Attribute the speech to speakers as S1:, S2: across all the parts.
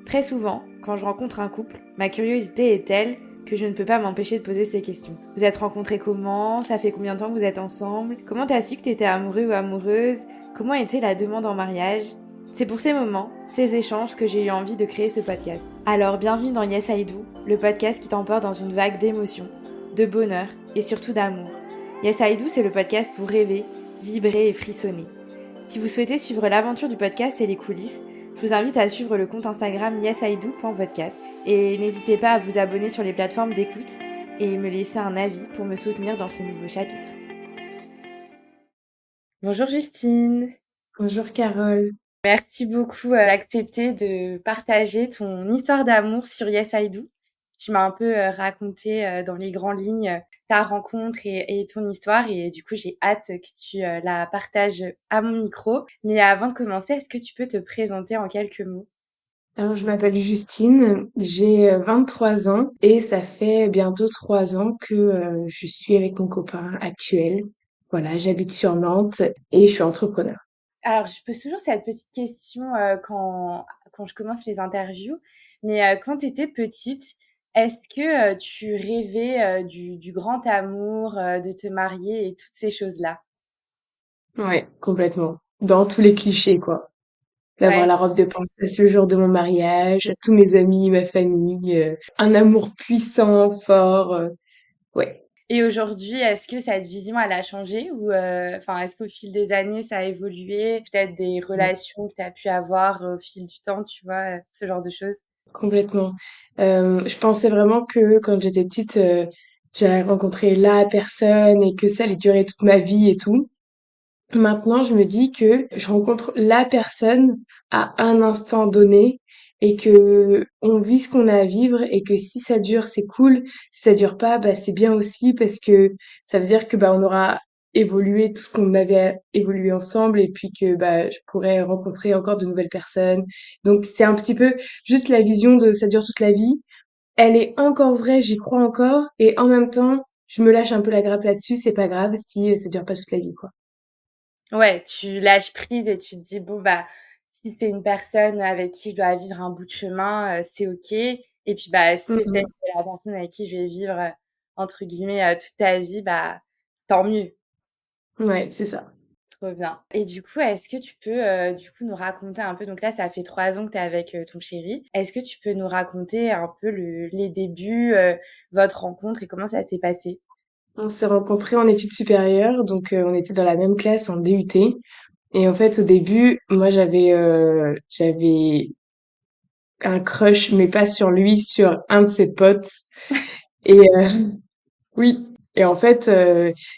S1: Très souvent, quand je rencontre un couple, ma curiosité est telle que je ne peux pas m'empêcher de poser ces questions. Vous êtes rencontrés comment? Ça fait combien de temps que vous êtes ensemble? Comment t'as su que t'étais amoureux ou amoureuse? Comment était la demande en mariage? C'est pour ces moments, ces échanges que j'ai eu envie de créer ce podcast. Alors bienvenue dans Yes I Do, le podcast qui t'emporte dans une vague d'émotions, de bonheur et surtout d'amour. Yes I Do, c'est le podcast pour rêver, vibrer et frissonner. Si vous souhaitez suivre l'aventure du podcast et les coulisses, je vous invite à suivre le compte Instagram yesido.podcast et n'hésitez pas à vous abonner sur les plateformes d'écoute et me laisser un avis pour me soutenir dans ce nouveau chapitre. Bonjour Justine,
S2: Bonjour Carole.
S1: merci beaucoup d'accepter de partager ton histoire d'amour sur Yes I Do. Tu m'as un peu raconté dans les grandes lignes ta rencontre et ton histoire et du coup j'ai hâte que tu la partages à mon micro. Mais avant de commencer, est-ce que tu peux te présenter en quelques mots?
S2: Alors, je m'appelle Justine, j'ai 23 ans et ça fait bientôt 3 ans que je suis avec mon copain actuel. Voilà, j'habite sur Nantes et je suis entrepreneur.
S1: Alors, je pose toujours cette petite question quand je commence les interviews, mais quand tu étais petite, est-ce que tu rêvais du grand amour, de te marier et toutes ces choses-là?
S2: Ouais, complètement. Dans tous les clichés, quoi. D'avoir
S1: Ouais.
S2: la robe de princesse le jour de mon mariage, tous mes amis, ma famille, un amour puissant, fort. Ouais,
S1: Et aujourd'hui, est-ce que cette vision, elle a changé ou enfin, est-ce qu'au fil des années, ça a évolué? Peut-être des relations que tu as pu avoir au fil du temps, tu vois, ce genre de choses?
S2: complètement. Je pensais vraiment que quand j'étais petite, j'allais rencontrer la personne et que ça allait durer toute ma vie et tout. Maintenant, je me dis que je rencontre la personne à un instant donné et que on vit ce qu'on a à vivre et que si ça dure, c'est cool. Si ça dure pas, bah c'est bien aussi parce que ça veut dire que bah on aura évolué tout ce qu'on avait évolué ensemble et puis que bah je pourrais rencontrer encore de nouvelles personnes. Donc c'est un petit peu juste la vision de ça dure toute la vie. Elle est encore vraie, j'y crois encore et en même temps, je me lâche un peu la grappe là-dessus, c'est pas grave si ça dure pas toute la vie quoi.
S1: Ouais, tu lâches prise et tu te dis: «Bon, bah, si c'est une personne avec qui je dois vivre un bout de chemin, c'est OK et puis, bah, si c'est peut-être
S2: Mhm.
S1: la personne avec qui je vais vivre, entre guillemets, toute ta vie, bah, tant mieux».
S2: Ouais, c'est ça.
S1: Trop bien et du coup, est-ce que tu peux, du coup, nous raconter un peu donc là, ça fait 3 ans que tu es avec, ton chéri. Est-ce que tu peux nous raconter un peu les débuts, votre rencontre et comment ça s'est passé?
S2: On s'est rencontrés en études supérieures, donc on était dans la même classe en DUT. Et en fait, au début, moi, j'avais un crush, mais pas sur lui, sur un de ses potes. Et oui. Et en fait,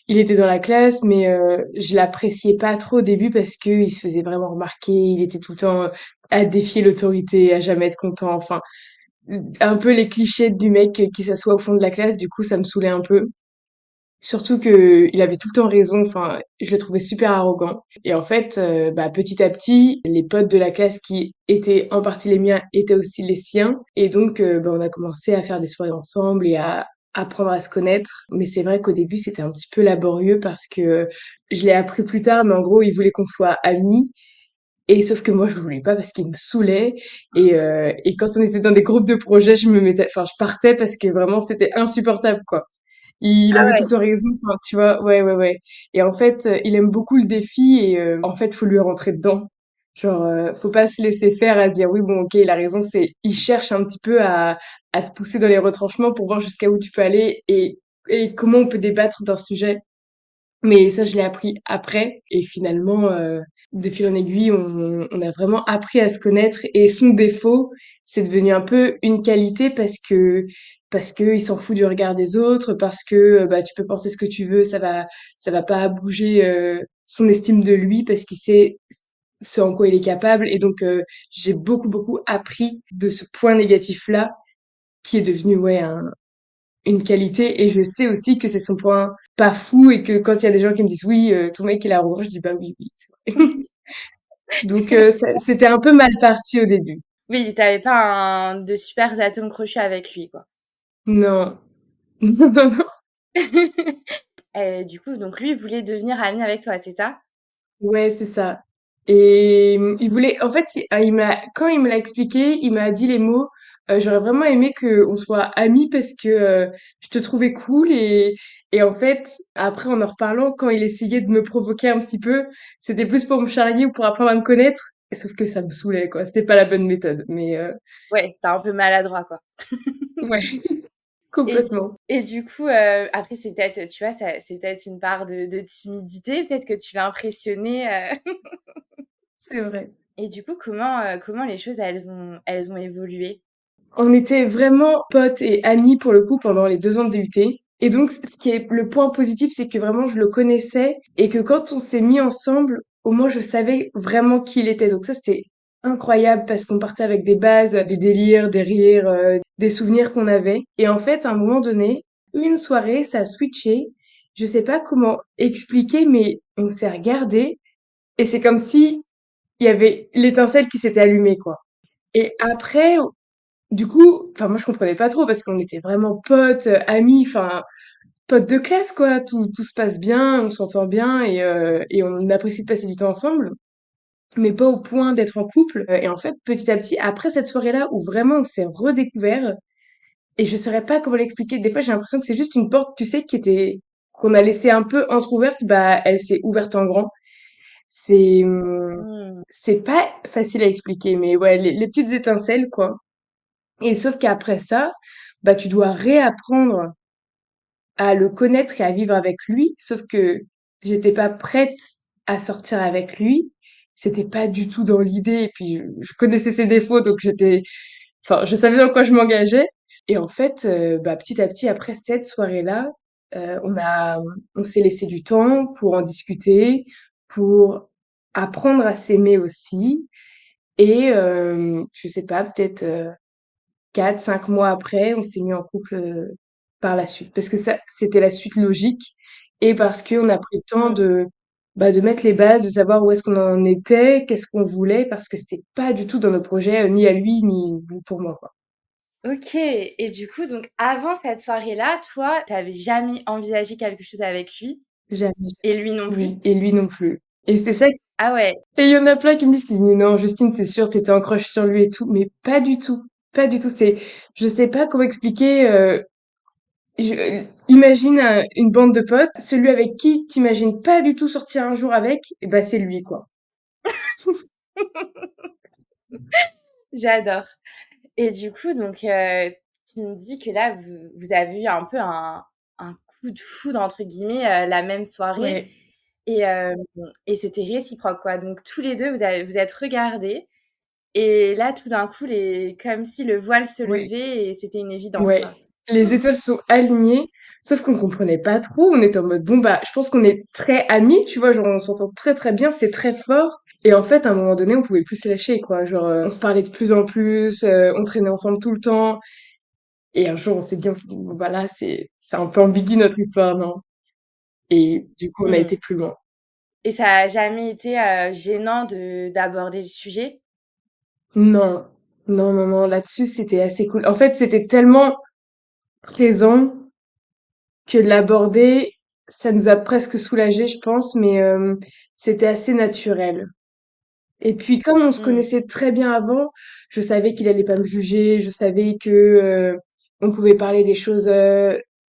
S2: il était dans la classe, mais je l'appréciais pas trop au début parce que il se faisait vraiment remarquer. Il était tout le temps à défier l'autorité, à jamais être content. Enfin, un peu les clichés du mec qui s'assoit au fond de la classe. Du coup, ça me saoulait un peu. Surtout que il avait tout le temps raison, enfin, je le trouvais super arrogant. Et en fait, bah, petit à petit, les potes de la classe qui étaient en partie les miens étaient aussi les siens. Et donc, bah, on a commencé à faire des soirées ensemble et à apprendre à se connaître. Mais c'est vrai qu'au début, c'était un petit peu laborieux parce que je l'ai appris plus tard, mais en gros, il voulait qu'on soit amis. Et sauf que moi, je voulais pas parce qu'il me saoulait. Et quand on était dans des groupes de projets, je partais parce que vraiment, c'était insupportable, quoi. Il avait tout le temps raison, enfin, tu vois, ouais, ouais, ouais. Et en fait, il aime beaucoup le défi et en fait, faut lui rentrer dedans. Genre, faut pas se laisser faire à se dire oui, bon, ok, il a raison. Il cherche un petit peu à te pousser dans les retranchements pour voir jusqu'à où tu peux aller et comment on peut débattre d'un sujet. Mais ça, je l'ai appris après. Et finalement, de fil en aiguille, on a vraiment appris à se connaître. Et son défaut, c'est devenu un peu une qualité parce que il s'en fout du regard des autres, parce que bah tu peux penser ce que tu veux, ça va pas bouger son estime de lui parce qu'il sait ce en quoi il est capable. Et donc j'ai beaucoup appris de ce point négatif là qui est devenu ouais une qualité et je sais aussi que c'est son point pas fou et que quand il y a des gens qui me disent oui ton mec il a rouge je dis bah oui c'est vrai. Donc c'était un peu mal parti au début.
S1: Oui, tu avais pas de super atomes crochus avec lui, quoi.
S2: Non. Non, non, non.
S1: Du coup, donc lui, il voulait devenir ami avec toi, c'est ça?
S2: Ouais, c'est ça. Et il voulait, en fait, quand il me l'a expliqué, il m'a dit les mots, j'aurais vraiment aimé qu'on soit amis parce que je te trouvais cool et en fait, après en reparlant, quand il essayait de me provoquer un petit peu, c'était plus pour me charrier ou pour apprendre à me connaître. Et sauf que ça me saoulait, quoi. C'était pas la bonne méthode, mais
S1: Ouais, c'était un peu maladroit, quoi.
S2: ouais,
S1: Et du
S2: complètement.
S1: et du coup, après c'est peut-être, tu vois, ça c'est peut-être une part de timidité, peut-être que tu l'as impressionné,
S2: C'est vrai.
S1: et du coup, comment les choses elles ont évolué?
S2: On était vraiment potes et amis pour le coup pendant les 2 ans de DUT. Et donc, ce qui est le point positif, c'est que vraiment je le connaissais et que quand on s'est mis ensemble, au moins je savais vraiment qui il était. Donc ça, c'était incroyable parce qu'on partait avec des bases, des délires, des rires, des souvenirs qu'on avait. Et en fait, à un moment donné, une soirée, ça a switché. Je sais pas comment expliquer, mais on s'est regardé et c'est comme si il y avait l'étincelle qui s'était allumée, quoi. Et après, du coup, enfin moi je comprenais pas trop parce qu'on était vraiment potes, amis, enfin potes de classe quoi. Tout se passe bien, on s'entend bien et on apprécie de passer du temps ensemble, mais pas au point d'être en couple. Et en fait, petit à petit, après cette soirée-là où vraiment on s'est redécouvert, et je saurais pas comment l'expliquer. Des fois, j'ai l'impression que c'est juste une porte, tu sais, qu'on a laissée un peu entrouverte, bah elle s'est ouverte en grand. C'est
S1: Mmh.
S2: c'est pas facile à expliquer, mais ouais, les petites étincelles quoi. Et sauf qu'après ça, bah, tu dois réapprendre à le connaître et à vivre avec lui. Sauf que j'étais pas prête à sortir avec lui. C'était pas du tout dans l'idée. Et puis, je connaissais ses défauts, donc enfin, je savais dans quoi je m'engageais. Et en fait, bah, petit à petit, après cette soirée-là, on s'est laissé du temps pour en discuter, pour apprendre à s'aimer aussi. Et je sais pas, peut-être 4, 5 mois après, on s'est mis en couple par la suite. Parce que ça, c'était la suite logique et parce qu'on a pris le temps
S1: Mmh.
S2: de mettre les bases, de savoir où est-ce qu'on en était, qu'est-ce qu'on voulait, parce que c'était pas du tout dans nos projets, ni à lui, ni pour moi, quoi.
S1: OK, et du coup, donc avant cette soirée-là, toi, tu avais jamais envisagé quelque chose avec lui
S2: Jamais.
S1: et lui non plus?
S2: Oui, et lui non plus. Et c'est ça.
S1: Ah ouais.
S2: Et il y en a plein qui me disent, mais non, Justine, c'est sûr, t'étais en crush sur lui et tout, mais pas du tout. Pas du tout. Je sais pas comment expliquer. Imagine une bande de potes, celui avec qui t'imagines pas du tout sortir un jour avec, et bah c'est lui quoi.
S1: J'adore. Et du coup, donc, tu me dis que là, vous avez eu un peu un coup de foudre, entre guillemets, la même soirée,
S2: Ouais,
S1: et, et c'était réciproque, quoi. Donc, tous les deux, vous êtes regardés, et là, tout d'un coup, comme si le voile se
S2: ouais,
S1: levait et c'était une évidence,
S2: ouais.
S1: quoi.
S2: Les étoiles sont alignées, sauf qu'on comprenait pas trop. On était en mode bon bah, je pense qu'on est très amis, tu vois, genre on s'entend très très bien, c'est très fort. Et en fait, à un moment donné, on pouvait plus se lâcher quoi. Genre, on se parlait de plus en plus, on traînait ensemble tout le temps. Et un jour, on s'est dit bon bah là, c'est un peu ambigu notre histoire, non? Et du coup, on a été
S1: Mmh.
S2: plus loin.
S1: Et ça a jamais été, gênant de d'aborder le sujet?
S2: Non, non, non, non, là-dessus, c'était assez cool. En fait, c'était tellement présent que l'aborder, ça nous a presque soulagés, je pense, mais c'était assez naturel. Et puis, comme on se
S1: Mmh.
S2: connaissait très bien avant, je savais qu'il allait pas me juger, je savais que on pouvait parler des choses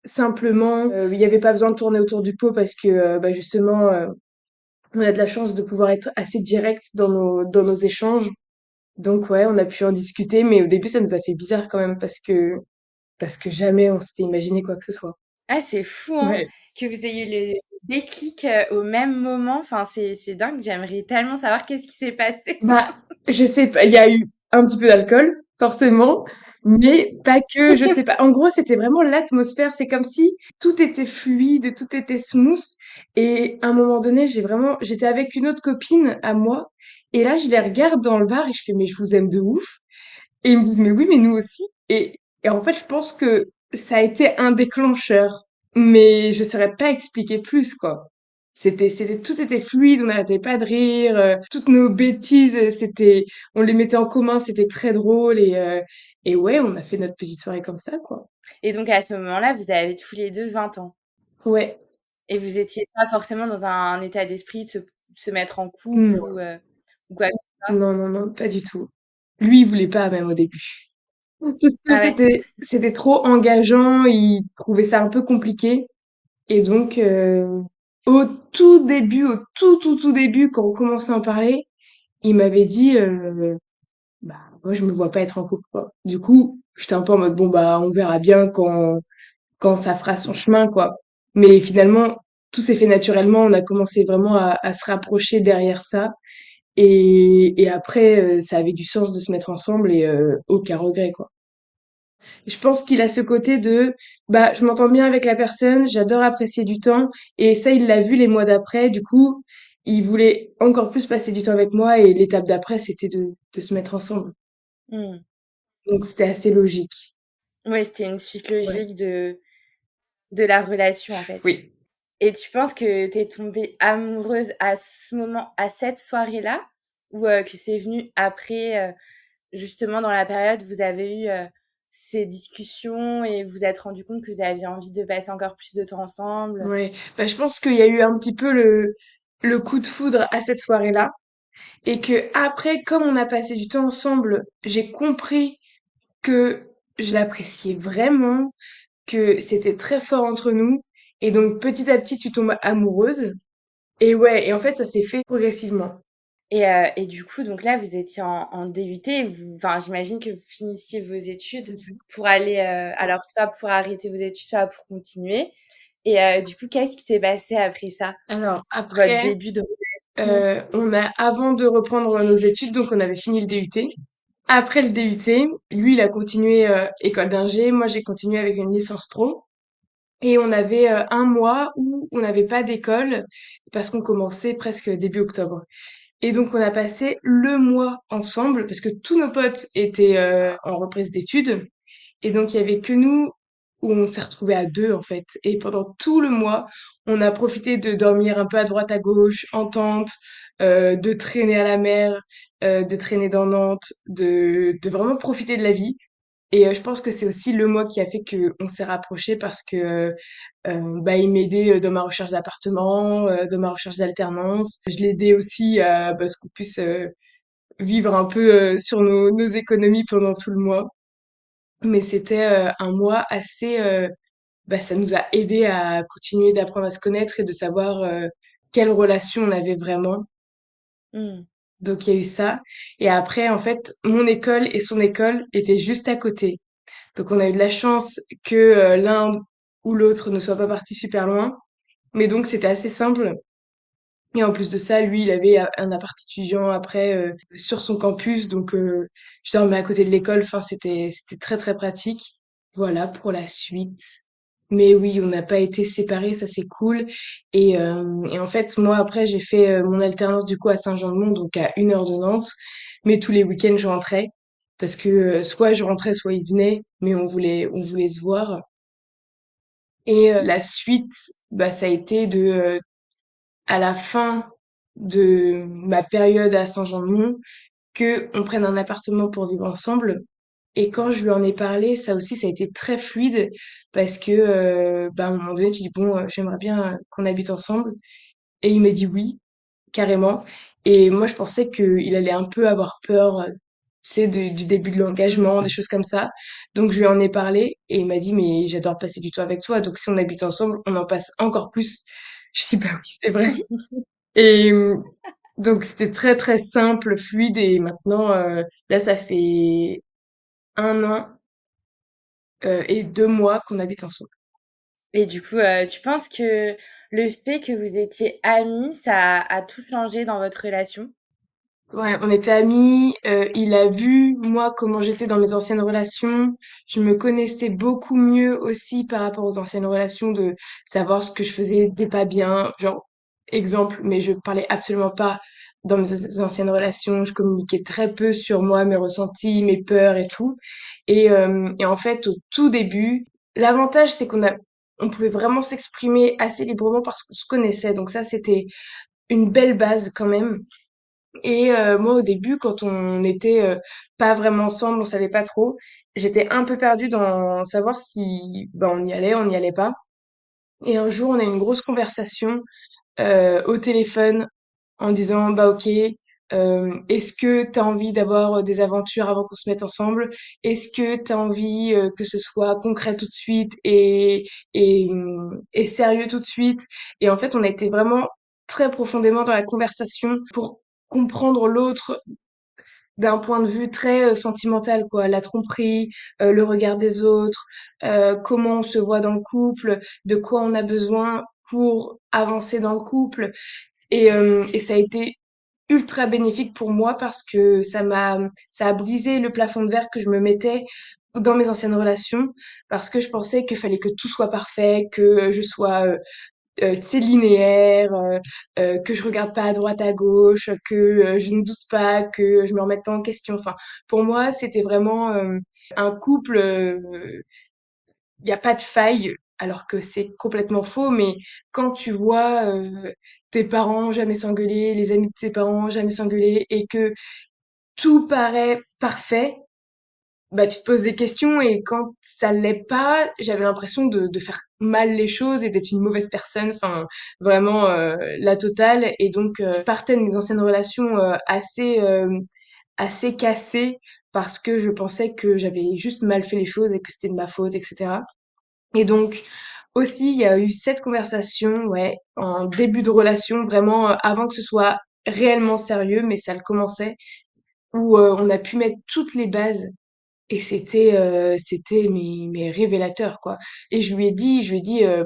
S2: simplement. Il n'y avait pas besoin de tourner autour du pot parce que, bah, justement, on a de la chance de pouvoir être assez direct dans nos échanges. Donc ouais, on a pu en discuter, mais au début, ça nous a fait bizarre quand même parce que jamais on s'était imaginé quoi que ce soit.
S1: Ah, c'est fou, hein,
S2: Ouais.
S1: que vous ayez eu le déclic, au même moment. Enfin, c'est dingue, j'aimerais tellement savoir qu'est-ce qui s'est passé.
S2: Bah, je sais pas, il y a eu un petit peu d'alcool, forcément, mais pas que, je sais pas. En gros, c'était vraiment l'atmosphère. C'est comme si tout était fluide, tout était smooth. Et à un moment donné, j'étais avec une autre copine à moi, et là, je les regarde dans le bar et je fais, mais je vous aime de ouf. Et ils me disent, mais oui, mais nous aussi. Et en fait, je pense que ça a été un déclencheur. Mais je saurais pas expliquer plus, quoi. Tout était fluide, on n'arrêtait pas de rire, toutes nos bêtises, on les mettait en commun, c'était très drôle et ouais, on a fait notre petite soirée comme ça, quoi.
S1: Et donc à ce moment-là, vous avez tous les 2 20 ans
S2: Ouais.
S1: et vous étiez pas forcément dans un état d'esprit de se mettre en couple
S2: Non.
S1: ou? ou quoi que ce soit?
S2: Non, non, non, pas du tout. Lui, il voulait pas même au début. Parce que
S1: Ah ouais?
S2: c'était trop engageant, il trouvait ça un peu compliqué. Et donc, au tout début, au tout début, quand on commençait à en parler, il m'avait dit, bah, moi, je me vois pas être en couple, quoi. Du coup, j'étais un peu en mode, bon, bah, on verra bien quand ça fera son chemin, quoi. Mais finalement, tout s'est fait naturellement. On a commencé vraiment à se rapprocher derrière ça. Et après, ça avait du sens de se mettre ensemble et aucun regret, quoi. Je pense qu'il a ce côté de, bah, je m'entends bien avec la personne, j'adore apprécier du temps. Et ça, il l'a vu les mois d'après. Du coup, il voulait encore plus passer du temps avec moi. Et l'étape d'après, c'était de se mettre ensemble.
S1: Mmh.
S2: Donc, c'était assez logique.
S1: Ouais, c'était une suite
S2: Ouais.
S1: logique de la relation, en fait.
S2: Oui.
S1: Et tu penses que tu es tombée amoureuse à ce moment, à cette soirée-là? Ou que c'est venu après, justement dans la période où vous avez eu, ces discussions et vous vous êtes rendu compte que vous aviez envie de passer encore plus de temps ensemble?
S2: Ouais. Bah, je pense qu'il y a eu un petit peu le coup de foudre à cette soirée-là. Et que après, comme on a passé du temps ensemble, j'ai compris que je l'appréciais vraiment, que c'était très fort entre nous. Et donc, petit à petit, tu tombes amoureuse. Et ouais, et en fait, ça s'est fait progressivement.
S1: Et du coup, donc là, vous étiez en DUT et vous enfin, j'imagine que vous finissiez vos
S2: C'est
S1: études
S2: ça.
S1: pour aller, alors soit pour arrêter vos études, soit pour continuer. Et du coup, qu'est-ce qui s'est passé après ça?
S2: Alors,
S1: Votre
S2: après,
S1: début de relation?
S2: avant de reprendre nos études, donc on avait fini le DUT. Après le DUT, lui, il a continué école d'ingé. Moi, j'ai continué avec une licence pro. Et on avait un mois où on n'avait pas d'école parce qu'on commençait presque début octobre. Et donc on a passé le mois ensemble parce que tous nos potes étaient en reprise d'études. Et donc il y avait que nous où on s'est retrouvés à deux en fait. Et pendant tout le mois, on a profité de dormir un peu à droite à gauche, en tente, de traîner à la mer, de traîner dans Nantes, de vraiment profiter de la vie. Et je pense que c'est aussi le mois qui a fait que on s'est rapprochés parce que bah, il m'aidait dans ma recherche d'appartement, dans ma recherche d'alternance. Je l'aidais aussi à bah, ce qu'on puisse vivre un peu sur nos économies pendant tout le mois. Mais c'était un mois assez... bah, ça nous a aidé à continuer d'apprendre à se connaître et de savoir quelle relation on avait vraiment.
S1: Mmh.
S2: Donc il y a eu ça. Et après, en fait, mon école et son école étaient juste à côté. Donc on a eu de la chance que l'un ou l'autre ne soit pas parti super loin. Mais donc c'était assez simple. Et en plus de ça, lui, il avait un appart étudiant après sur son campus. Donc je dormais à côté de l'école. Enfin, c'était très très pratique. Voilà pour la suite. Mais oui, on n'a pas été séparés, ça c'est cool. Et en fait, moi après, j'ai fait mon alternance du coup à Saint-Jean-de-Mont, donc à 1 heure de Nantes. Mais tous les week-ends, je rentrais parce que soit je rentrais, soit il venait, mais on voulait se voir. Et la suite, bah ça a été de à la fin de ma période à Saint-Jean-de-Mont que on prenne un appartement pour vivre ensemble. Et quand je lui en ai parlé, ça aussi, ça a été très fluide parce que, bah, à un moment donné, tu dis, bon, j'aimerais bien qu'on habite ensemble. Et il m'a dit oui, carrément. Et moi, je pensais qu'il allait un peu avoir peur, tu sais, du début de l'engagement, des choses comme ça. Donc, je lui en ai parlé et il m'a dit, mais j'adore passer du temps avec toi. Donc, si on habite ensemble, on en passe encore plus. Je dis, bah oui, c'est vrai. Et donc c'était très très simple, fluide et maintenant là ça fait 1 an et 2 mois qu'on habite ensemble.
S1: Et du coup, tu penses que le fait que vous étiez amis, ça a tout changé dans votre relation?
S2: Ouais, on était amis, il a vu moi comment j'étais dans mes anciennes relations. Je me connaissais beaucoup mieux aussi par rapport aux anciennes relations de savoir ce que je faisais des pas bien, genre exemple, mais je parlais absolument pas dans mes anciennes relations, je communiquais très peu sur moi, mes ressentis, mes peurs et tout. Et en fait, au tout début, l'avantage c'est on pouvait vraiment s'exprimer assez librement parce qu'on se connaissait. Donc ça, c'était une belle base quand même. Et moi, au début, quand on n'était pas vraiment ensemble, on savait pas trop, j'étais un peu perdue dans savoir si ben, on n'y allait pas. Et un jour, on a eu une grosse conversation au téléphone en disant, bah ok, Est-ce que tu as envie d'avoir des aventures avant qu'on se mette ensemble? Est-ce que tu as envie que ce soit concret tout de suite et sérieux tout de suite? Et en fait, on a été vraiment très profondément dans la conversation pour comprendre l'autre d'un point de vue très sentimental, quoi. La tromperie, le regard des autres, comment on se voit dans le couple, de quoi on a besoin pour avancer dans le couple. Et ça a été ultra bénéfique pour moi parce que ça a brisé le plafond de verre que je me mettais dans mes anciennes relations parce que je pensais qu'il fallait que tout soit parfait, que je sois tu sais, linéaire, que je regarde pas à droite à gauche, que je ne doute pas, que je me remette pas en question. Enfin, pour moi, c'était vraiment un couple. Il y a pas de faille, alors que c'est complètement faux. Mais quand tu vois tes parents jamais s'engueuler, les amis de tes parents jamais s'engueuler, et que tout paraît parfait, bah, tu te poses des questions et quand ça l'est pas, j'avais l'impression de faire mal les choses et d'être une mauvaise personne, enfin vraiment la totale. Et donc je partais de mes anciennes relations assez cassées parce que je pensais que j'avais juste mal fait les choses et que c'était de ma faute, etc. Et donc aussi il y a eu cette conversation, ouais, en début de relation, vraiment avant que ce soit réellement sérieux, mais ça le commençait, où on a pu mettre toutes les bases et c'était mais révélateur, quoi. Et je lui ai dit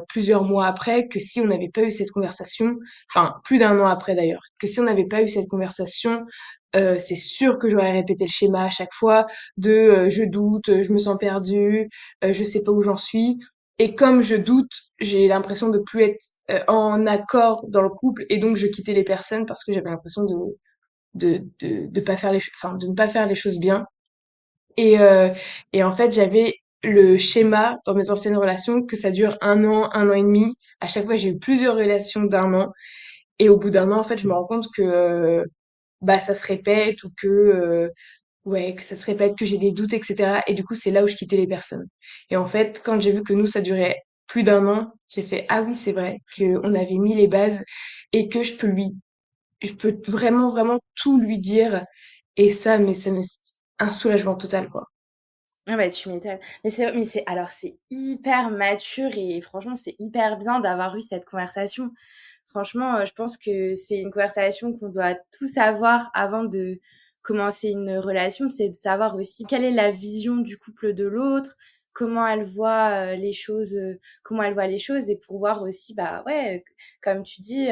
S2: plusieurs mois après que si on n'avait pas eu cette conversation, enfin plus d'un an après d'ailleurs, que si on n'avait pas eu cette conversation, c'est sûr que j'aurais répété le schéma à chaque fois de je doute, je me sens perdue, je sais pas où j'en suis. Et comme je doute, j'ai l'impression de plus être en accord dans le couple et donc je quittais les personnes parce que j'avais l'impression de pas faire enfin de ne pas faire les choses bien. Et, euh, et en fait, j'avais le schéma dans mes anciennes relations que ça dure un an et demi. À chaque fois, j'ai eu plusieurs relations d'un an. Et au bout d'un an, en fait, je me rends compte que bah ça se répète ou que ouais, que ça se répète, que j'ai des doutes, etc. Et du coup, c'est là où je quittais les personnes. Et en fait, quand j'ai vu que nous, ça durait plus d'un an, j'ai fait ah oui, c'est vrai qu'on avait mis les bases et que je peux vraiment, vraiment tout lui dire. Et ça me, un soulagement total, quoi.
S1: Ah bah, tu m'étonnes. Alors c'est hyper mature et franchement, c'est hyper bien d'avoir eu cette conversation. Franchement, je pense que c'est une conversation qu'on doit tous avoir avant de commencer une relation, c'est de savoir aussi quelle est la vision du couple de l'autre, comment elle voit les choses, comment elle voit les choses et pour voir aussi, bah ouais, comme tu dis,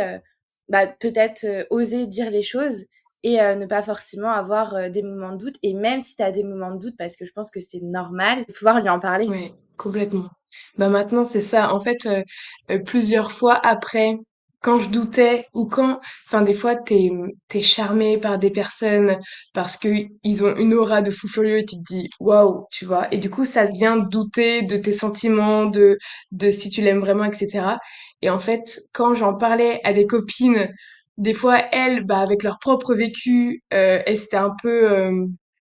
S1: bah peut-être oser dire les choses et ne pas forcément avoir des moments de doute. Et même si tu as des moments de doute, parce que je pense que c'est normal, de pouvoir lui en parler.
S2: Ouais, complètement. Bah maintenant c'est ça. En fait, plusieurs fois après, quand je doutais ou quand, enfin des fois t'es charmé par des personnes parce que ils ont une aura de fou furieux et tu te dis waouh, tu vois. Et du coup ça vient douter de tes sentiments, de si tu l'aimes vraiment, etc. Et en fait, quand j'en parlais à des copines, des fois elles, bah avec leur propre vécu, elles étaient un peu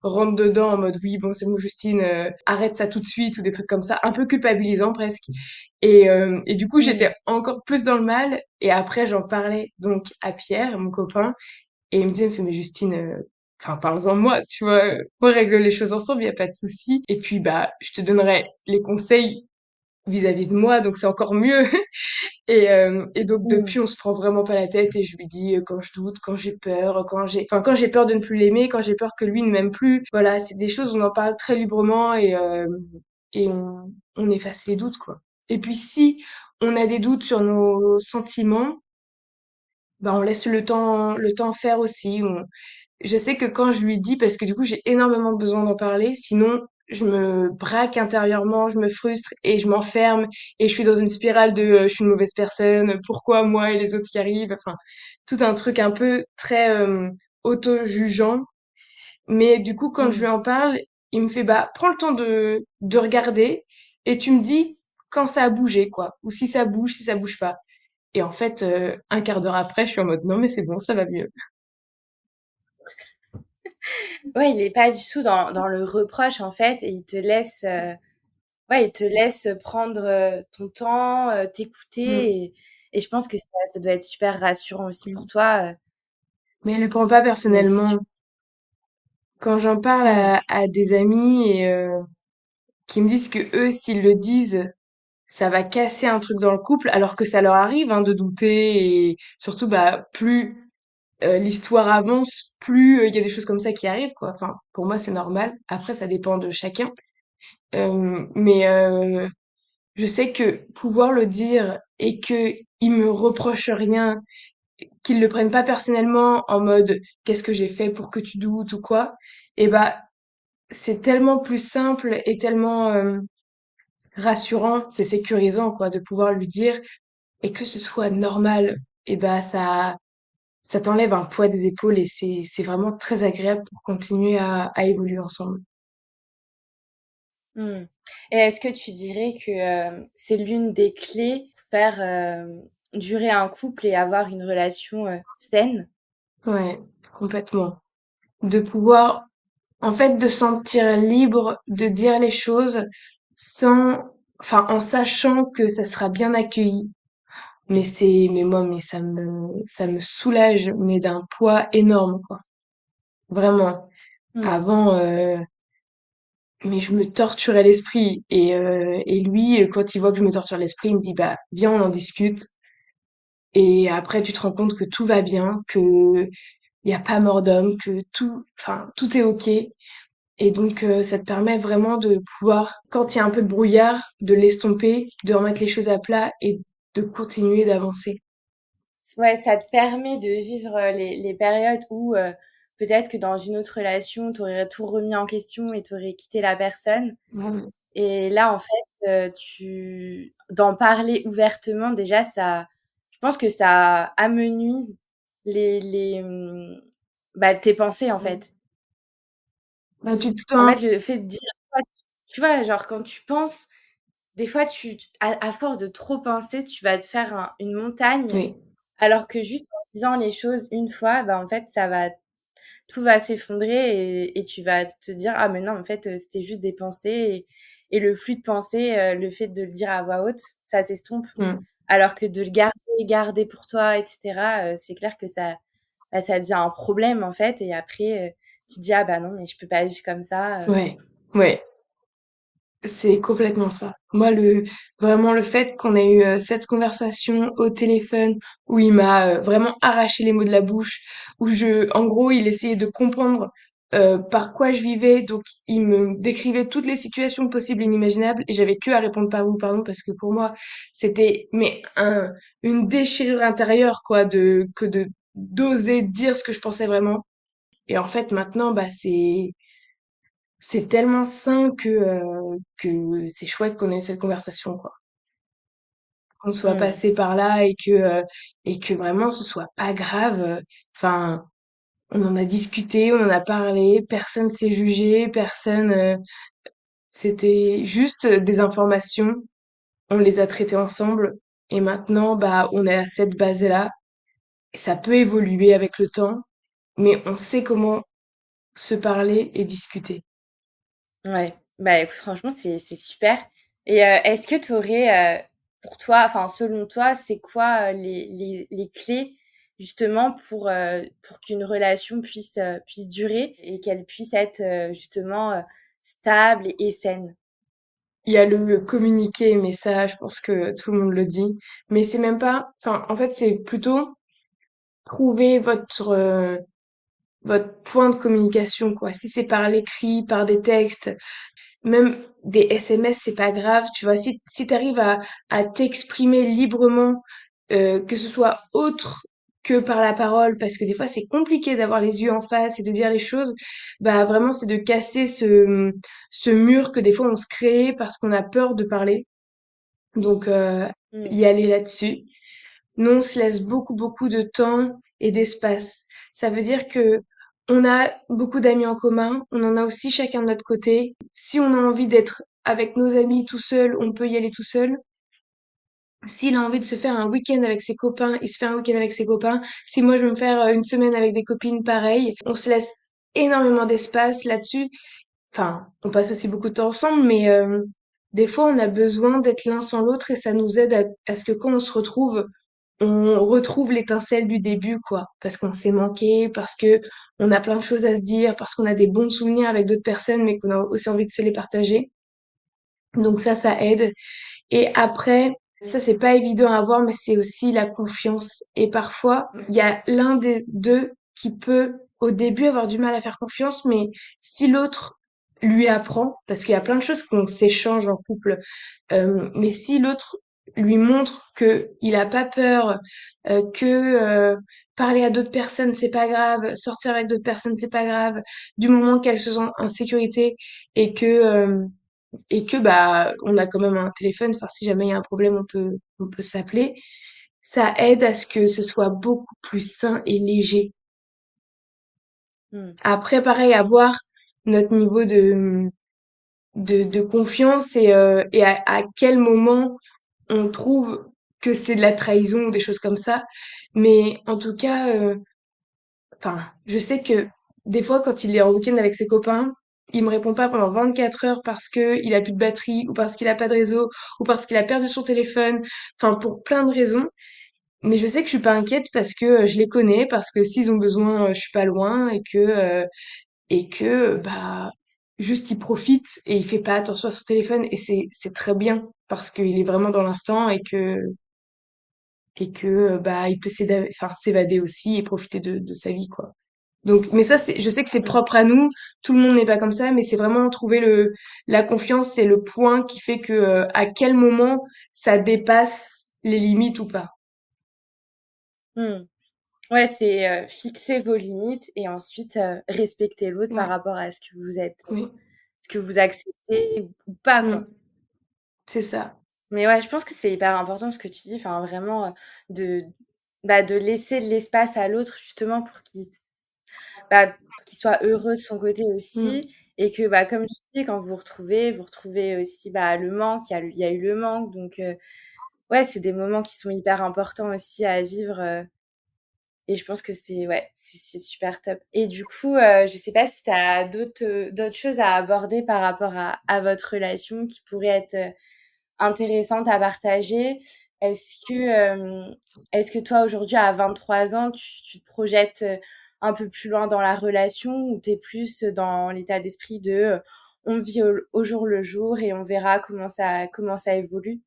S2: rentre dedans en mode oui bon c'est bon Justine arrête ça tout de suite ou des trucs comme ça un peu culpabilisant presque et du coup
S1: Mm.
S2: j'étais encore plus dans le mal et après j'en parlais donc à Pierre mon copain et il me disait il me fait mais Justine enfin parle-en moi tu vois on règle les choses ensemble il y a pas de souci et puis bah je te donnerai les conseils vis-à-vis de moi donc c'est encore mieux et donc
S1: Mm.
S2: depuis, on se prend vraiment pas la tête et je lui dis quand je doute, quand j'ai peur, quand j'ai peur de ne plus l'aimer, quand j'ai peur que lui ne m'aime plus. Voilà, c'est des choses, on en parle très librement et on efface les doutes, quoi. Et puis si on a des doutes sur nos sentiments, bah on laisse le temps faire aussi. Je sais que quand je lui dis, parce que du coup j'ai énormément besoin d'en parler, sinon je me braque intérieurement, je me frustre et je m'enferme et je suis dans une spirale de je suis une mauvaise personne, pourquoi moi et les autres qui arrivent, enfin tout un truc un peu très auto-jugeant. Mais du coup quand je
S1: Mm.
S2: lui en parle, il me fait bah prends le temps de regarder et tu me dis quand ça a bougé quoi, ou si ça bouge, si ça bouge pas. Et en fait, un quart d'heure après, je suis en mode non mais c'est bon, ça va mieux.
S1: Ouais, il est pas du tout dans le reproche en fait et il te laisse ouais, il te laisse prendre ton temps,
S2: Mm.
S1: t'écouter et je pense que ça doit être super rassurant aussi pour toi.
S2: Mais elle le prend pas
S1: Mais
S2: personnellement. Quand j'en parle
S1: hmm,
S2: à des amis et qui me disent que eux, s'ils le disent, ça va casser un truc dans le couple, alors que ça leur arrive hein, de douter et surtout bah plus l'histoire avance, plus il y a des choses comme ça qui arrivent quoi. Enfin, pour moi c'est normal. Après ça dépend de chacun. Mais je sais que pouvoir le dire et que ils me reprochent rien, qu'ils le prennent pas personnellement en mode qu'est-ce que j'ai fait pour que tu doutes ou quoi, et bah c'est tellement plus simple et tellement rassurant, c'est sécurisant quoi de pouvoir lui dire et que ce soit normal. Et bah ça t'enlève un poids des épaules et c'est vraiment très agréable pour continuer à évoluer ensemble.
S1: hmm. Et est-ce que tu dirais que c'est l'une des clés pour faire durer un couple et avoir une relation saine?
S2: Ouais, complètement. De pouvoir, en fait, de se sentir libre de dire les choses sans, enfin, en sachant que ça sera bien accueilli. Mais moi, mais ça me soulage, mais d'un poids énorme, quoi. Vraiment.
S1: Hmm.
S2: Avant, mais je me torturais l'esprit. Et lui, quand il voit que je me torture l'esprit, il me dit, bah, viens, on en discute. Et après, tu te rends compte que tout va bien, que il y a pas mort d'homme, que tout, enfin, tout est OK. Et donc, ça te permet vraiment de pouvoir, quand il y a un peu de brouillard, de l'estomper, de remettre les choses à plat et de continuer d'avancer.
S1: Ouais, ça te permet de vivre les périodes où peut-être que dans une autre relation, tu aurais tout remis en question et tu aurais quitté la personne.
S2: Vraiment.
S1: Et là, en fait, d'en parler ouvertement, déjà, je pense que ça amenuise bah, tes pensées, en
S2: Mm.
S1: fait.
S2: Bah, tu te
S1: En
S2: sens,
S1: fait, le fait de dire, tu vois, genre, quand tu penses, des fois, à force de trop penser, tu vas te faire une montagne,
S2: oui,
S1: alors que juste en disant les choses une fois, bah, en fait, tout va s'effondrer et tu vas te dire, ah, mais non, en fait, c'était juste des pensées et le flux de pensée, le fait de le dire à voix haute, ça s'estompe.
S2: mm,
S1: Alors que de le garder pour toi, etc., c'est clair que bah, ça devient un problème, en fait. Et après, tu te dis, ah bah non, mais je peux pas vivre comme ça.
S2: ouais, ouais. C'est complètement ça. Moi, vraiment le fait qu'on ait eu cette conversation au téléphone où il m'a vraiment arraché les mots de la bouche, en gros, il essayait de comprendre par quoi je vivais, donc il me décrivait toutes les situations possibles et inimaginables, et j'avais que à répondre pardon, parce que pour moi, c'était une déchirure intérieure, quoi, d'oser dire ce que je pensais vraiment. Et en fait, maintenant, bah, c'est tellement sain que c'est chouette qu'on ait cette conversation, quoi. Qu'on soit
S1: Hmm.
S2: passé par là et que vraiment ce soit pas grave. Enfin, on en a discuté, on en a parlé, personne s'est jugé, personne. C'était juste des informations. On les a traitées ensemble et maintenant, bah, on est à cette base-là. Et ça peut évoluer avec le temps, mais on sait comment se parler et discuter.
S1: Ouais, bah écoute, franchement, c'est super. Et est-ce que tu aurais, pour toi, enfin, selon toi, c'est quoi les clés justement pour qu'une relation puisse durer et qu'elle puisse être justement stable et saine?
S2: Il y a le communiquer, mais ça, je pense que tout le monde le dit. Mais c'est même pas, enfin, en fait, c'est plutôt trouver votre point de communication, quoi. Si c'est par l'écrit, par des textes, même des SMS, c'est pas grave, tu vois. Si t'arrives à t'exprimer librement, que ce soit autre que par la parole, parce que des fois c'est compliqué d'avoir les yeux en face et de dire les choses, bah vraiment c'est de casser ce mur que des fois on se crée parce qu'on a peur de parler. Donc,
S1: Mmh.
S2: y aller là-dessus. Nous, on se laisse beaucoup de temps et d'espace. Ça veut dire que on a beaucoup d'amis en commun, on en a aussi chacun de notre côté. Si on a envie d'être avec nos amis tout seul, on peut y aller tout seul. S'il a envie de se faire un week-end avec ses copains, il se fait un week-end avec ses copains. Si moi je veux me faire une semaine avec des copines, pareil. On se laisse énormément d'espace là-dessus. Enfin, on passe aussi beaucoup de temps ensemble, mais des fois on a besoin d'être l'un sans l'autre et ça nous aide à ce que quand on se retrouve, on retrouve l'étincelle du début, quoi, parce qu'on s'est manqué, parce que on a plein de choses à se dire, parce qu'on a des bons souvenirs avec d'autres personnes, mais qu'on a aussi envie de se les partager. Donc ça aide. Et après, ça c'est pas évident à avoir, mais c'est aussi la confiance. Et parfois, il y a l'un des deux qui peut au début avoir du mal à faire confiance, mais si l'autre lui apprend, parce qu'il y a plein de choses qu'on s'échange en couple, mais si l'autre lui montre que il a pas peur, que parler à d'autres personnes c'est pas grave, sortir avec d'autres personnes c'est pas grave, du moment qu'elle se sent en sécurité et que bah on a quand même un téléphone, enfin si jamais il y a un problème on peut s'appeler, ça aide à ce que ce soit beaucoup plus sain et léger.
S1: Hmm.
S2: Après pareil, avoir notre niveau de confiance et à quel moment on trouve que c'est de la trahison ou des choses comme ça. Mais en tout cas, enfin, je sais que des fois, quand il est en week-end avec ses copains, il me répond pas pendant 24 heures parce que il a plus de batterie ou parce qu'il a pas de réseau ou parce qu'il a perdu son téléphone. Enfin, pour plein de raisons. Mais je sais que je suis pas inquiète parce que je les connais, parce que s'ils ont besoin, je suis pas loin et que bah juste il profite et il fait pas attention à son téléphone et c'est très bien parce qu'il est vraiment dans l'instant et que bah il peut s'évader aussi et profiter de sa vie quoi. Donc mais ça c'est je sais que c'est
S1: Hmm.
S2: propre à nous, tout le monde n'est pas comme ça mais c'est vraiment trouver le la confiance c'est le point qui fait que à quel moment ça dépasse les limites ou pas.
S1: Hmm. Ouais, c'est fixer vos limites et ensuite respecter l'autre par
S2: Ouais.
S1: rapport à ce que vous êtes,
S2: Oui.
S1: ce que vous acceptez ou pas,
S2: Mm.
S1: quoi.
S2: C'est ça.
S1: Mais ouais, je pense que c'est hyper important ce que tu dis, enfin vraiment de, bah, de laisser de l'espace à l'autre justement pour qu'il soit heureux de son côté
S2: Mm.
S1: aussi et que bah, comme tu dis, quand vous retrouvez aussi bah, le manque, il y a eu le manque, donc ouais, c'est des moments qui sont hyper importants aussi à vivre. Et je pense que c'est ouais, c'est super top. Et du coup, je sais pas si tu as d'autres choses à aborder par rapport à votre relation qui pourraient être intéressantes à partager. Est-ce que, est-ce que toi, aujourd'hui, à 23 ans, tu te projettes un peu plus loin dans la relation ou tu es plus dans l'état d'esprit de on vit au jour le jour et on verra comment ça évolue?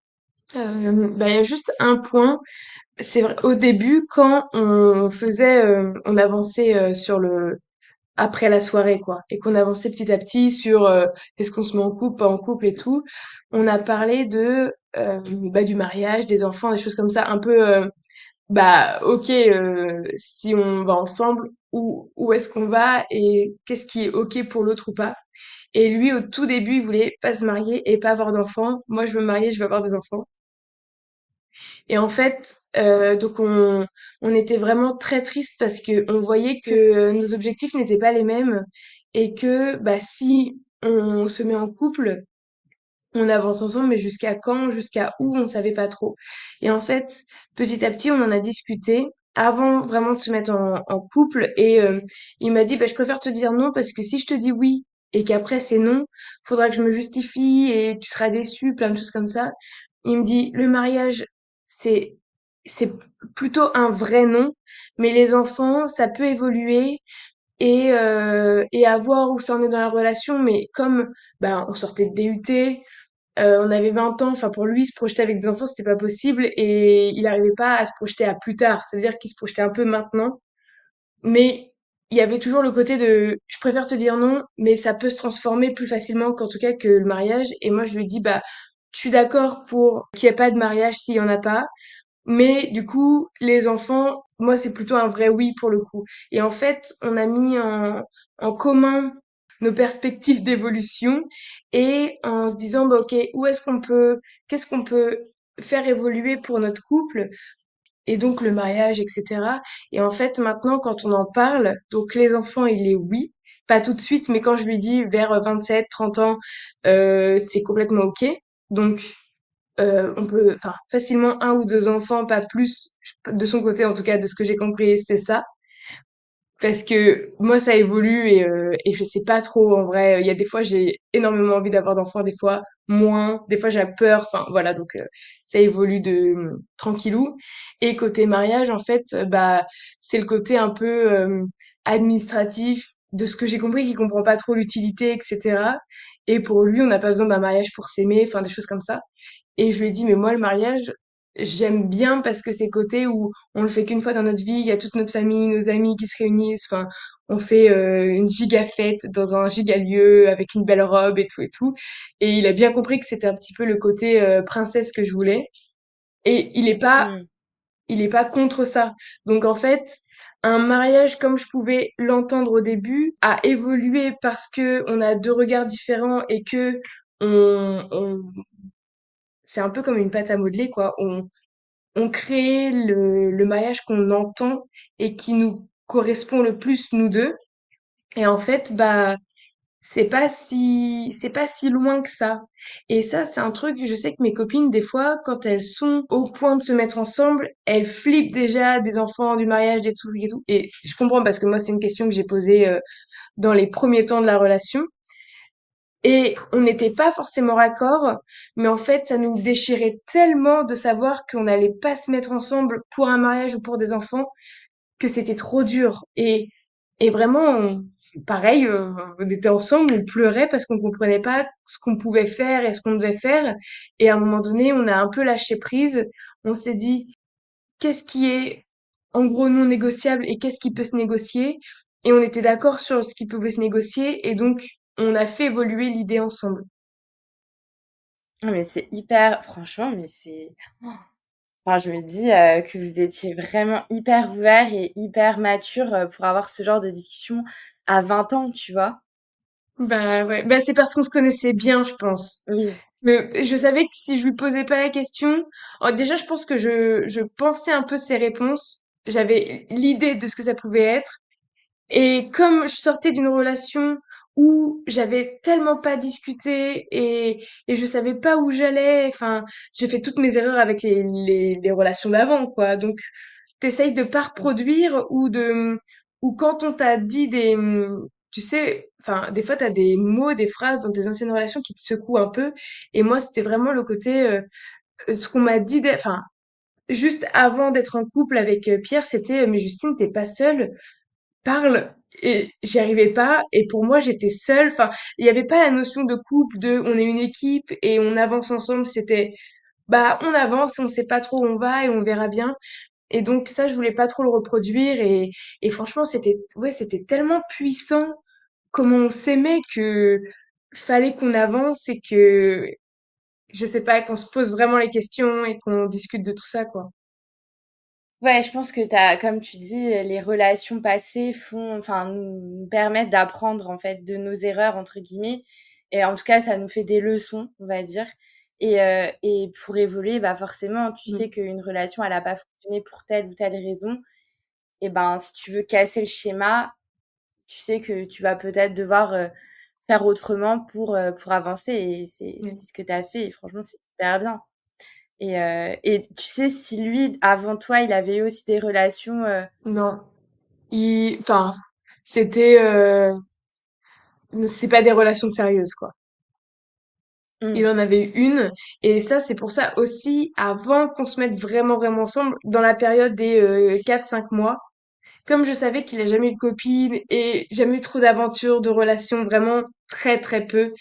S2: Bah, il y a juste un point. C'est vrai, au début, quand on faisait, on avançait sur le après la soirée, quoi, et qu'on avançait petit à petit sur est-ce qu'on se met en couple, pas en couple et tout, on a parlé de bah, du mariage, des enfants, des choses comme ça, un peu bah ok, si on va ensemble, où est-ce qu'on va et qu'est-ce qui est ok pour l'autre ou pas. Et lui, au tout début, il voulait pas se marier et pas avoir d'enfants. Moi, je veux me marier, je veux avoir des enfants. Et en fait, donc on était vraiment très triste parce que on voyait que nos objectifs n'étaient pas les mêmes et que bah si on se met en couple, on avance ensemble, mais jusqu'à quand, jusqu'à où, on savait pas trop. Et en fait, petit à petit, on en a discuté avant vraiment de se mettre en couple et il m'a dit bah je préfère te dire non parce que si je te dis oui et qu'après c'est non, faudra que je me justifie et tu seras déçu, plein de choses comme ça. Il me dit le mariage c'est c'est plutôt un vrai non, mais les enfants ça peut évoluer et à voir où ça en est dans la relation, mais comme bah on sortait de DUT, on avait 20 ans, enfin pour lui, se projeter avec des enfants, c'était pas possible et il n'arrivait pas à se projeter à plus tard. C'est-à-dire qu'il se projetait un peu maintenant, mais il y avait toujours le côté de je préfère te dire non, mais ça peut se transformer plus facilement qu'en tout cas que le mariage. Et moi, je lui ai dit bah je suis d'accord pour qu'il n'y ait pas de mariage s'il y en a pas, mais du coup, les enfants, moi, c'est plutôt un vrai oui pour le coup. Et en fait, on a mis en commun nos perspectives d'évolution et en se disant, bah, OK, qu'est-ce qu'on peut faire évoluer pour notre couple et donc le mariage, etc. Et en fait, maintenant, quand on en parle, donc les enfants, il est oui. Pas tout de suite, mais quand je lui dis vers 27, 30 ans, c'est complètement OK. Donc, on peut, enfin, facilement un ou deux enfants, pas plus, de son côté, en tout cas, de ce que j'ai compris, c'est ça. Parce que moi, ça évolue et je sais pas trop en vrai. Il y a des fois, j'ai énormément envie d'avoir d'enfants, des fois moins, des fois j'ai peur. Enfin voilà, donc ça évolue de tranquillou. Et côté mariage, en fait, bah c'est le côté un peu administratif de ce que j'ai compris, qu'il comprend pas trop l'utilité, etc. Et pour lui, on n'a pas besoin d'un mariage pour s'aimer, enfin des choses comme ça. Et je lui ai dit, mais moi, le mariage, j'aime bien parce que c'est le côté où on le fait qu'une fois dans notre vie, il y a toute notre famille, nos amis qui se réunissent, enfin, on fait une giga fête dans un giga lieu avec une belle robe et tout et tout. Et il a bien compris que c'était un petit peu le côté princesse que je voulais. Et
S1: Hmm.
S2: il est pas contre ça. Donc en fait, un mariage comme je pouvais l'entendre au début a évolué parce que on a deux regards différents et que on c'est un peu comme une pâte à modeler, quoi. On crée le mariage qu'on entend et qui nous correspond le plus, nous deux. Et en fait, bah, c'est pas si loin que ça. Et ça, c'est un truc, je sais que mes copines, des fois, quand elles sont au point de se mettre ensemble, elles flippent déjà des enfants, du mariage, des trucs et tout. Et je comprends parce que moi, c'est une question que j'ai posée dans les premiers temps de la relation. Et on n'était pas forcément raccord, mais en fait, ça nous déchirait tellement de savoir qu'on n'allait pas se mettre ensemble pour un mariage ou pour des enfants que c'était trop dur. Et vraiment, pareil, on était ensemble, on pleurait parce qu'on comprenait pas ce qu'on pouvait faire et ce qu'on devait faire. Et à un moment donné, on a un peu lâché prise. On s'est dit, qu'est-ce qui est en gros non négociable et qu'est-ce qui peut se négocier? Et on était d'accord sur ce qui pouvait se négocier et donc on a fait évoluer l'idée ensemble.
S1: Ah, mais c'est hyper, franchement, mais c'est. Enfin, je me dis que vous étiez vraiment hyper ouvert et hyper mature pour avoir ce genre de discussion à 20 ans, tu vois.
S2: Bah ouais, bah c'est parce qu'on se connaissait bien, je pense.
S1: Oui.
S2: Mais je savais que si je lui posais pas la question, déjà je pense que je pensais un peu ses réponses. J'avais l'idée de ce que ça pouvait être. Et comme je sortais d'une relation où j'avais tellement pas discuté et je savais pas où j'allais, enfin, j'ai fait toutes mes erreurs avec les relations d'avant, quoi. Donc, t'essayes de pas reproduire ou quand on t'a dit tu sais, enfin, des fois t'as des mots, des phrases dans tes anciennes relations qui te secouent un peu. Et moi, c'était vraiment le côté, ce qu'on m'a dit, enfin, juste avant d'être en couple avec Pierre, c'était, mais Justine, t'es pas seule, parle. Et j'y arrivais pas. Et pour moi, j'étais seule. Enfin, il y avait pas la notion de couple, de on est une équipe et on avance ensemble. C'était, bah, on avance, on sait pas trop où on va et on verra bien. Et donc ça, je voulais pas trop le reproduire et franchement, ouais, c'était tellement puissant comment on s'aimait que fallait qu'on avance et que je sais pas, qu'on se pose vraiment les questions et qu'on discute de tout ça, quoi.
S1: Ouais, je pense que t'as, comme tu dis, les relations passées enfin, nous permettent d'apprendre en fait de nos erreurs entre guillemets. Et en tout cas, ça nous fait des leçons, on va dire. Et pour évoluer, bah forcément, tu sais
S2: Mm.
S1: qu'une relation, elle a pas fonctionné pour telle ou telle raison. Et ben, si tu veux casser le schéma, tu sais que tu vas peut-être devoir faire autrement pour avancer. Et c'est
S2: Mm.
S1: ce que tu as fait. Et franchement, c'est super bien. Et tu sais, si lui, avant toi, il avait eu aussi des relations.
S2: Non. Enfin, c'était, c'est pas des relations sérieuses, quoi. Il
S1: Hmm.
S2: en avait eu une, et ça, c'est pour ça aussi, avant qu'on se mette vraiment, vraiment ensemble, dans la période des 4-5 mois, comme je savais qu'il a jamais eu de copine et jamais eu trop d'aventures, de relations, vraiment très, très peu,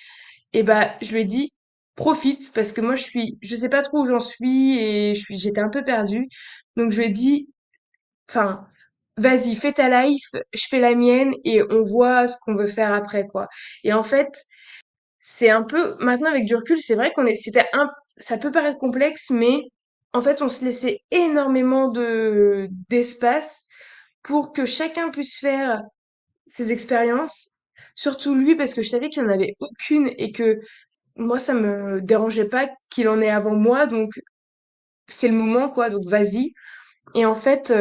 S2: et bah, je lui ai dit, profite, parce que moi, je sais pas trop où j'en suis, et j'étais un peu perdue. Donc, je lui ai dit, enfin, vas-y, fais ta life, je fais la mienne, et on voit ce qu'on veut faire après, quoi. Et en fait, c'est un peu, maintenant avec du recul, c'est vrai ça peut paraître complexe, mais en fait, on se laissait énormément d'espace pour que chacun puisse faire ses expériences. Surtout lui, parce que je savais qu'il en avait aucune et que moi, ça me dérangeait pas qu'il en ait avant moi, donc c'est le moment, quoi, donc vas-y. Et en fait,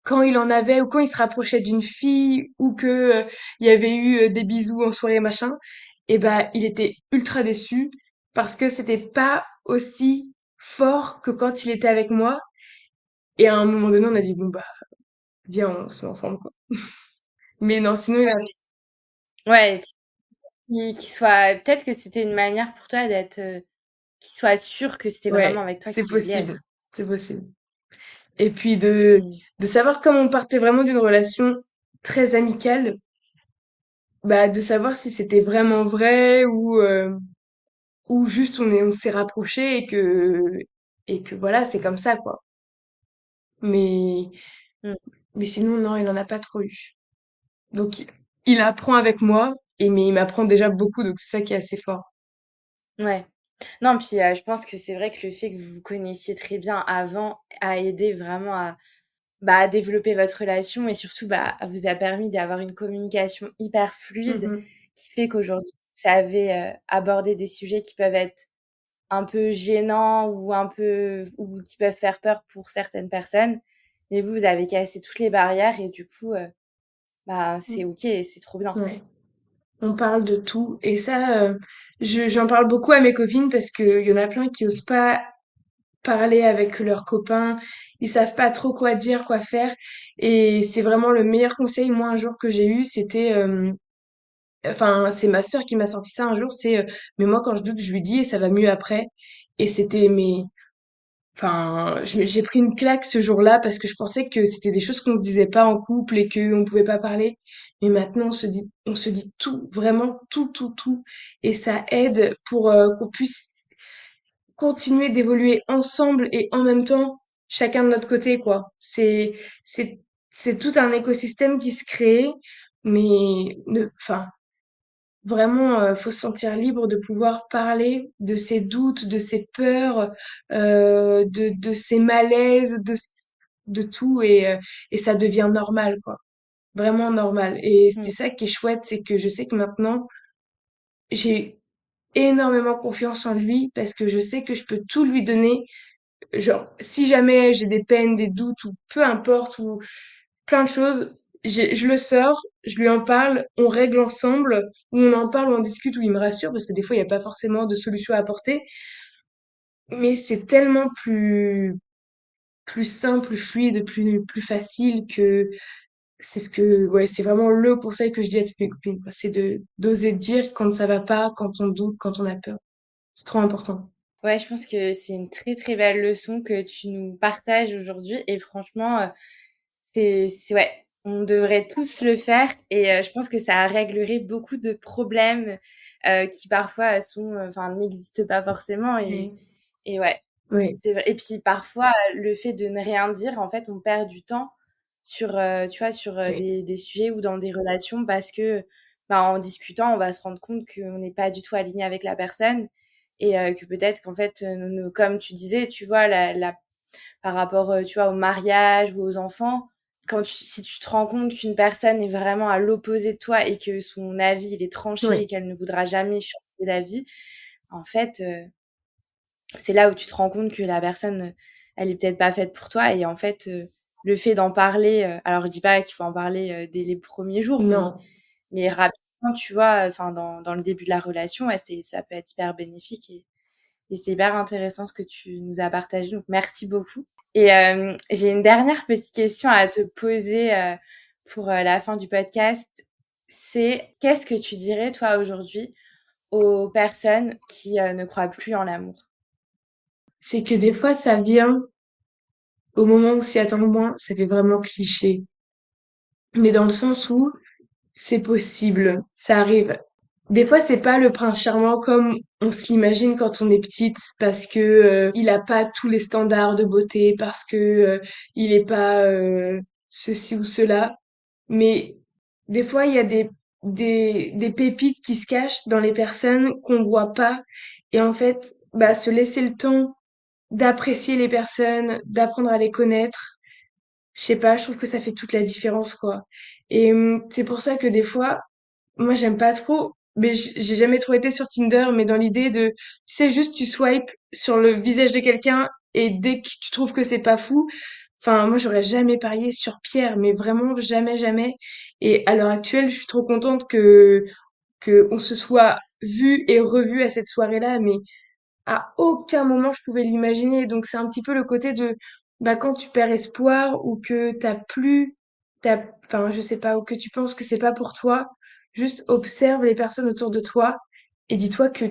S2: quand il en avait ou quand il se rapprochait d'une fille ou que il y avait eu des bisous en soirée machin, et ben il était ultra déçu parce que c'était pas aussi fort que quand il était avec moi. Et à un moment donné, on a dit bon bah viens, on se met ensemble, quoi. Mais non, sinon, il a...
S1: Ouais, qu'il soit peut-être que c'était une manière pour toi d'être, qu'il soit sûr que c'était vraiment
S2: Ouais,
S1: avec toi
S2: c'est
S1: qu'il voulait
S2: possible.
S1: être.
S2: C'est possible. Et puis
S1: Mmh.
S2: de savoir comme on partait vraiment d'une relation très amicale, bah, de savoir si c'était vraiment vrai ou juste on s'est rapprochés et que voilà, c'est comme ça, quoi. Mais,
S1: Mmh.
S2: mais sinon, non, il en a pas trop eu. Donc, il apprend avec moi, mais il m'apprend déjà beaucoup, donc c'est ça qui est assez fort.
S1: Ouais. Non, puis, je pense que c'est vrai que le fait que vous vous connaissiez très bien avant a aidé vraiment à, bah, à développer votre relation et surtout, bah, vous a permis d'avoir une communication hyper fluide
S2: Mhm.
S1: qui fait qu'aujourd'hui, vous savez, aborder des sujets qui peuvent être un peu gênants ou un peu ou qui peuvent faire peur pour certaines personnes. Mais vous, vous avez cassé toutes les barrières et du coup, bah, c'est OK et c'est trop bien.
S2: Ouais. On parle de tout. Et ça, j'en parle beaucoup à mes copines parce qu'il y en a plein qui osent pas parler avec leurs copains. Ils savent pas trop quoi dire, quoi faire. Et c'est vraiment le meilleur conseil, moi, un jour que j'ai eu, c'était, enfin, c'est ma sœur qui m'a sorti ça un jour, c'est, mais moi, quand je doute, je lui dis et ça va mieux après. Et c'était, mais, enfin, j'ai pris une claque ce jour-là parce que je pensais que c'était des choses qu'on se disait pas en couple et qu'on pouvait pas parler. Mais maintenant, on se dit tout, vraiment tout, tout, tout. Et ça aide pour qu'on puisse continuer d'évoluer ensemble et en même temps, chacun de notre côté, quoi. C'est, c'est tout un écosystème qui se crée, mais, enfin, vraiment, faut se sentir libre de pouvoir parler de ses doutes, de ses peurs, de ses malaises, de tout et ça devient normal, quoi. Vraiment normal. Et c'est
S1: Mmh.
S2: ça qui est chouette, c'est que je sais que maintenant, j'ai énormément confiance en lui parce que je sais que je peux tout lui donner. Genre, si jamais j'ai des peines, des doutes ou peu importe ou plein de choses. Je le sors, je lui en parle, on règle ensemble, ou on en parle, ou on discute, ou il me rassure, parce que des fois, il n'y a pas forcément de solution à apporter. Mais c'est tellement plus simple, plus fluide, plus facile que c'est ce que, ouais, c'est vraiment le conseil que je dis à toutes mes copines, quoi. C'est d'oser dire quand ça va pas, quand on doute, quand on a peur. C'est trop important.
S1: Ouais, je pense que c'est une très, très belle leçon que tu nous partages aujourd'hui et franchement, c'est ouais, on devrait tous le faire et je pense que ça réglerait beaucoup de problèmes, qui parfois sont, enfin, n'existent pas forcément
S2: Oui,
S1: et ouais,
S2: oui,
S1: c'est vrai et puis parfois, le fait de ne rien dire, en fait, on perd du temps sur, tu vois, sur,
S2: oui,
S1: des sujets ou dans des relations parce que, bah, en discutant, on va se rendre compte qu'on n'est pas du tout aligné avec la personne et que peut-être qu'en fait, ne comme tu disais, tu vois, la par rapport, tu vois, au mariage ou aux enfants, quand tu si tu te rends compte qu'une personne est vraiment à l'opposé de toi et que son avis, il est tranché
S2: oui,
S1: et qu'elle ne voudra jamais changer d'avis, en fait, c'est là où tu te rends compte que la personne, elle est peut-être pas faite pour toi et en fait, le fait d'en parler, alors je dis pas qu'il faut en parler, dès les premiers jours,
S2: non.
S1: mais rapidement, tu vois, enfin dans le début de la relation, ouais, ça peut être hyper bénéfique et c'est hyper intéressant ce que tu nous as partagé, donc merci beaucoup. Et j'ai une dernière petite question à te poser, pour, la fin du podcast. C'est qu'est-ce que tu dirais toi aujourd'hui aux personnes qui, ne croient plus en l'amour?
S2: C'est que des fois, ça vient au moment où on s'y attend le moins, ça fait vraiment cliché. Mais dans le sens où c'est possible, ça arrive. Des fois, c'est pas le prince charmant comme on se l'imagine quand on est petite, parce que il a pas tous les standards de beauté, parce que il est pas ceci ou cela. Mais des fois, il y a des pépites qui se cachent dans les personnes qu'on voit pas. Et en fait, bah, se laisser le temps d'apprécier les personnes, d'apprendre à les connaître, je sais pas, je trouve que ça fait toute la différence, quoi. Et c'est pour ça que des fois, moi, j'aime pas trop, mais j'ai jamais trop été sur Tinder, mais dans l'idée de, tu sais, juste tu swipes sur le visage de quelqu'un et dès que tu trouves que c'est pas fou, enfin, moi, j'aurais jamais parié sur Pierre, mais vraiment jamais, jamais. Et à l'heure actuelle, je suis trop contente que on se soit vu et revu à cette soirée-là, mais à aucun moment je pouvais l'imaginer. Donc c'est un petit peu le côté de bah quand tu perds espoir ou que t'as plus enfin, je sais pas, ou que tu penses que c'est pas pour toi, juste observe les personnes autour de toi et dis-toi que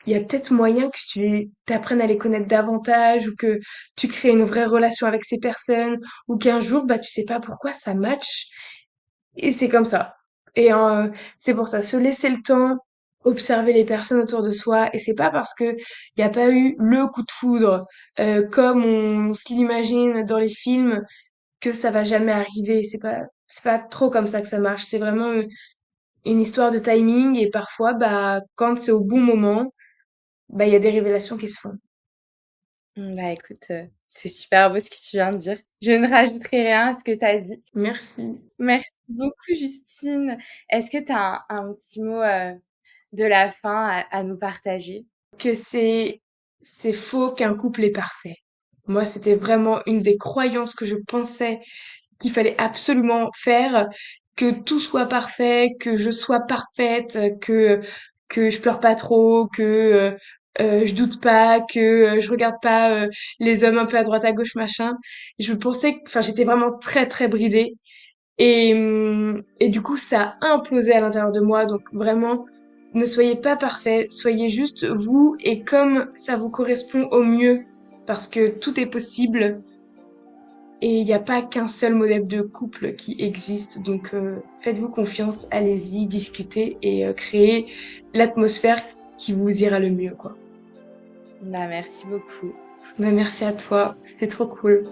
S2: il y a peut-être moyen que tu apprennes à les connaître davantage ou que tu crées une vraie relation avec ces personnes ou qu'un jour, bah, tu sais pas pourquoi ça match et c'est comme ça. Et c'est pour ça, se laisser le temps, observer les personnes autour de soi et c'est pas parce que il n'y a pas eu le coup de foudre comme on se l'imagine dans les films que ça va jamais arriver. C'est pas trop comme ça que ça marche. C'est vraiment une histoire de timing et parfois, bah, quand c'est au bon moment, bah, il y a des révélations qui se font.
S1: Bah, écoute, c'est super beau ce que tu viens de dire. Je ne rajouterai rien à ce que tu as dit.
S2: Merci.
S1: Merci beaucoup Justine. Est-ce que tu as un petit mot, de la fin à nous partager?
S2: Que c'est faux qu'un couple est parfait. Moi, c'était vraiment une des croyances que je pensais qu'il fallait absolument faire, que tout soit parfait, que je sois parfaite, que je pleure pas trop, que je doute pas, que je regarde pas les hommes un peu à droite à gauche machin. Je pensais que, enfin, j'étais vraiment très très bridée et du coup ça a implosé à l'intérieur de moi. Donc vraiment, ne soyez pas parfait, soyez juste vous et comme ça vous correspond au mieux, parce que tout est possible. Et il n'y a pas qu'un seul modèle de couple qui existe, donc faites-vous confiance, allez-y, discutez et créez l'atmosphère qui vous ira le mieux, quoi.
S1: Bah, merci beaucoup.
S2: Bah, merci à toi, c'était trop cool.